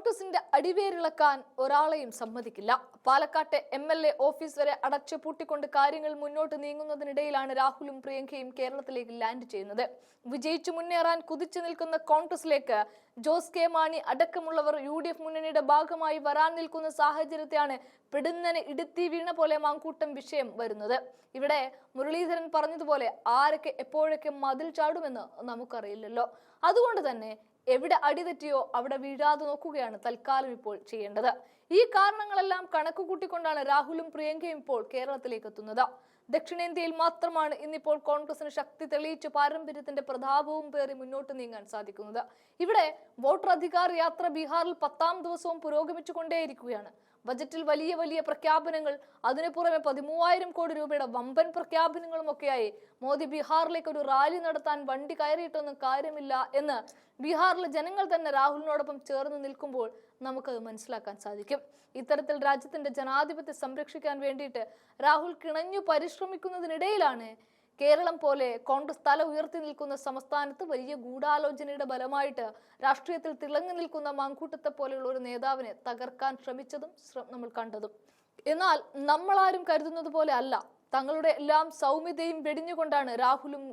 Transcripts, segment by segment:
കോൺഗ്രസിന്റെ അടിവേരിളക്കാൻ ഒരാളെയും സമ്മതിക്കില്ല. പാലക്കാട്ടെ MLA ഓഫീസ് വരെ അടച്ചു പൂട്ടിക്കൊണ്ട് കാര്യങ്ങൾ മുന്നോട്ട് നീങ്ങുന്നതിനിടയിലാണ് രാഹുലും പ്രിയങ്കയും കേരളത്തിലേക്ക് ലാൻഡ് ചെയ്യുന്നത്. വിജയിച്ചു മുന്നേറാൻ കുതിച്ചു നിൽക്കുന്ന കോൺഗ്രസിലേക്ക് ജോസ് കെ മാണി അടക്കമുള്ളവർ UDF മുന്നണിയുടെ ഭാഗമായി വരാൻ നിൽക്കുന്ന സാഹചര്യത്തെയാണ് പിടുന്നനെ ഇടുത്തി വീണ പോലെ മാങ്കൂട്ടം വിഷയം വരുന്നത്. ഇവിടെ മുരളീധരൻ പറഞ്ഞതുപോലെ ആരൊക്കെ എപ്പോഴൊക്കെ മതിൽ ചാടുമെന്ന് നമുക്കറിയില്ലല്ലോ. അതുകൊണ്ട് തന്നെ എവിടെ അടിതെറ്റിയോ അവിടെ വീഴാതെ നോക്കുകയാണ് തൽക്കാലം ഇപ്പോൾ ചെയ്യേണ്ടത്. ഈ കാരണങ്ങളെല്ലാം കണക്കുകൂട്ടിക്കൊണ്ടാണ് രാഹുലും പ്രിയങ്കയും ഇപ്പോൾ കേരളത്തിലേക്ക് എത്തുന്നത്. ദക്ഷിണേന്ത്യയിൽ മാത്രമാണ് ഇന്നിപ്പോൾ കോൺഗ്രസിന് ശക്തി തെളിയിച്ച് പാരമ്പര്യത്തിന്റെ പ്രതാപവും പേറി മുന്നോട്ട് നീങ്ങാൻ സാധിക്കുന്നത്. ഇവിടെ വോട്ടർ അധികാർ യാത്ര ബീഹാറിൽ 10ാം ദിവസവും പുരോഗമിച്ചുകൊണ്ടേയിരിക്കുകയാണ്. ബജറ്റിൽ വലിയ വലിയ പ്രഖ്യാപനങ്ങൾ, അതിനു പുറമെ 13,000 കോടി രൂപയുടെ വമ്പൻ പ്രഖ്യാപനങ്ങളും ഒക്കെയായി മോദി ബീഹാറിലേക്ക് ഒരു റാലി നടത്താൻ വണ്ടി കയറിയിട്ടൊന്നും കാര്യമില്ല എന്ന് ബീഹാറിലെ ജനങ്ങൾ തന്നെ രാഹുലിനോടൊപ്പം ചേർന്ന് നിൽക്കുമ്പോൾ നമുക്കത് മനസ്സിലാക്കാൻ സാധിക്കും. ഇത്തരത്തിൽ രാജ്യത്തിന്റെ ജനാധിപത്യം സംരക്ഷിക്കാൻ വേണ്ടിയിട്ട് രാഹുൽ കിണഞ്ഞു പരിശ്രമിക്കുന്നതിനിടയിലാണ് കേരളം പോലെ കോൺഗ്രസ് തല ഉയർത്തി നിൽക്കുന്ന സംസ്ഥാനത്ത് വലിയ ഗൂഢാലോചനയുടെ ഫലമായിട്ട് രാഷ്ട്രീയത്തിൽ തിളങ്ങി നിൽക്കുന്ന മാങ്കൂട്ടത്തെ പോലെയുള്ള ഒരു നേതാവിനെ തകർക്കാൻ ശ്രമിച്ചതും നമ്മൾ കണ്ടതും. എന്നാൽ നമ്മളാരും കരുതുന്നത് പോലെ അല്ല. തങ്ങളുടെ എല്ലാം സൗമ്യതയും വെടിഞ്ഞുകൊണ്ടാണ് രാഹുലും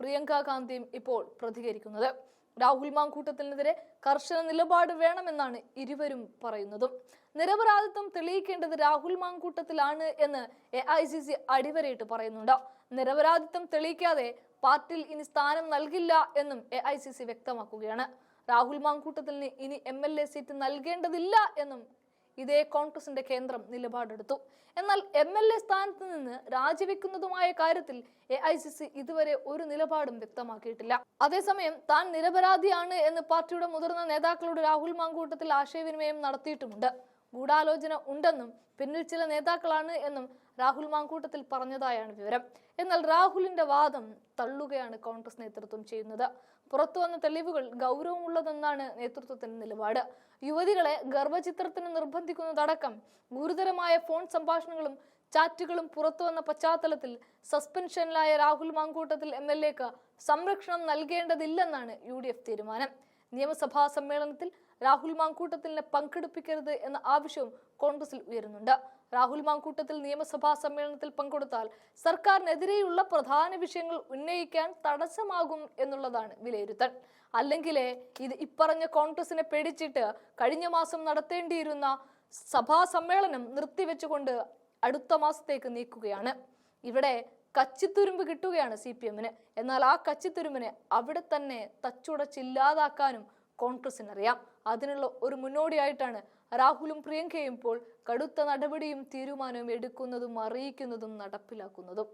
പ്രിയങ്ക ഗാന്ധിയും ഇപ്പോൾ പ്രതികരിക്കുന്നത്. രാഹുൽ മാങ്കൂട്ടത്തിനെതിരെ കർശന നിലപാട് വേണമെന്നാണ് ഇരുവരും പറയുന്നതും. നിരപരാധിത്വം തെളിയിക്കേണ്ടത് രാഹുൽ മാങ്കൂട്ടത്തിലാണ് എന്ന് AICC അടിവരയിട്ട് പറയുന്നുണ്ട്. നിരപരാധിത്വം തെളിയിക്കാതെ പാർട്ടിയിൽ ഇനി സ്ഥാനം നൽകില്ല എന്നും AICC വ്യക്തമാക്കുകയാണ്. രാഹുൽ മാങ്കൂട്ടത്തിന് ഇനി MLA സീറ്റ് നൽകേണ്ടതില്ല എന്നും ഇതേ കോൺഗ്രസിന്റെ കേന്ദ്രം നിലപാടെടുത്തു. എന്നാൽ MLA സ്ഥാനത്ത് നിന്ന് രാജിവെക്കുന്നതുമായ കാര്യത്തിൽ AICC ഇതുവരെ ഒരു നിലപാടും വ്യക്തമാക്കിയിട്ടില്ല. അതേസമയം താൻ നിരപരാധിയാണ് എന്ന് പാർട്ടിയുടെ മുതിർന്ന നേതാക്കളോട് രാഹുൽ മാങ്കൂട്ടത്തിൽ ആശയവിനിമയം നടത്തിയിട്ടുമുണ്ട്. ഗൂഢാലോചന ഉണ്ടെന്നും പിന്നിൽ ചില നേതാക്കളാണ് എന്നും രാഹുൽ മാങ്കൂട്ടത്തിൽ പറഞ്ഞതായാണ് വിവരം. എന്നാൽ രാഹുലിന്റെ വാദം തള്ളുകയാണ് കോൺഗ്രസ് നേതൃത്വം ചെയ്യുന്നത്. പുറത്തു വന്ന തെളിവുകൾ ഗൗരവമുള്ളതെന്നാണ് നേതൃത്വത്തിന്റെ നിലപാട്. യുവതികളെ ഗർഭചിത്രത്തിന് നിർബന്ധിക്കുന്നതടക്കം ഗുരുതരമായ ഫോൺ സംഭാഷണങ്ങളും ചാറ്റുകളും പുറത്തു വന്ന പശ്ചാത്തലത്തിൽ സസ്പെൻഷനിലായ രാഹുൽ മാങ്കൂട്ടത്തിൽ MLAക്ക് സംരക്ഷണം നൽകേണ്ടതില്ലെന്നാണ് UDF തീരുമാനം. നിയമസഭാ സമ്മേളനത്തിൽ രാഹുൽ മാങ്കൂട്ടത്തിലിനെ പങ്കെടുപ്പിക്കരുത് എന്ന ആവശ്യവും കോൺഗ്രസിൽ ഉയരുന്നുണ്ട്. രാഹുൽ മാങ്കൂട്ടത്തിൽ നിയമസഭാ സമ്മേളനത്തിൽ പങ്കെടുത്താൽ സർക്കാരിനെതിരെയുള്ള പ്രധാന വിഷയങ്ങൾ ഉന്നയിക്കാൻ തടസ്സമാകും എന്നുള്ളതാണ് വിലയിരുത്തൽ. അല്ലെങ്കിലേ ഇത് ഇപ്പറഞ്ഞ കോൺഗ്രസിനെ പേടിച്ചിട്ട് കഴിഞ്ഞ മാസം നടത്തേണ്ടിയിരുന്ന സഭാ സമ്മേളനം നിർത്തിവെച്ചുകൊണ്ട് അടുത്ത മാസത്തേക്ക് നീക്കുകയാണ്. ഇവിടെ കച്ചിത്തുരുമ്പ് കിട്ടുകയാണ് CPMന്. എന്നാൽ ആ കച്ചിത്തുരുമ്പിനെ അവിടെ തന്നെ തച്ചുടച്ചില്ലാതാക്കാനും കോൺഗ്രസിനറിയാം. അതിനുള്ള ഒരു മുന്നോടിയായിട്ടാണ് രാഹുലും പ്രിയങ്കയും ഇപ്പോൾ കടുത്ത നടപടിയും തീരുമാനവും എടുക്കുന്നതും അറിയിക്കുന്നതും നടപ്പിലാക്കുന്നതും.